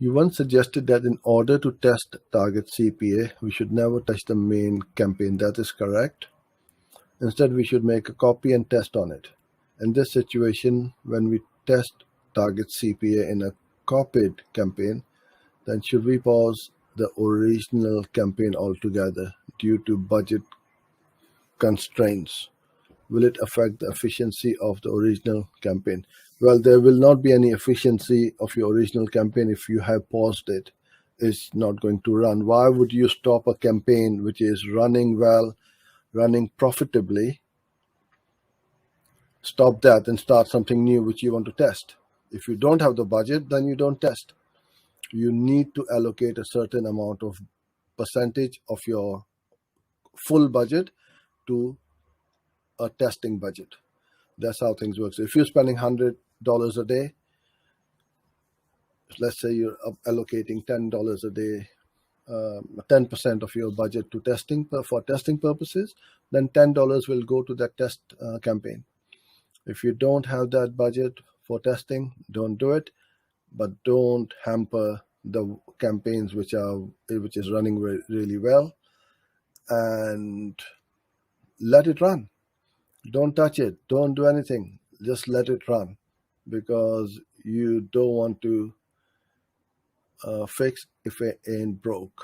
You once suggested that in order to test target CPA, we should never touch the main campaign. That is correct. Instead, we should make a copy and test on it. In this situation, when we test target CPA in a copied campaign, then should we pause the original campaign altogether due to budget constraints? Will it affect the efficiency of the original campaign? Well, there will not be any efficiency of your original campaign if you have paused it. It's not going to run. Why would you stop a campaign which is running well, running profitably? Stop that and start something new which you want to test. If you don't have the budget, then you don't test. You need to allocate a certain amount of percentage of your full budget to a testing budget. That's how things work. So if you're spending $100 a day, let's say you're allocating $10 a day, 10% of your budget to testing for testing purposes, then $10 will go to that test campaign. If you don't have that budget for testing, don't do it, but don't hamper the campaigns which is running really well, and let it run. Don't touch it. Don't do anything. Just let it run, because you don't want to fix if it ain't broke.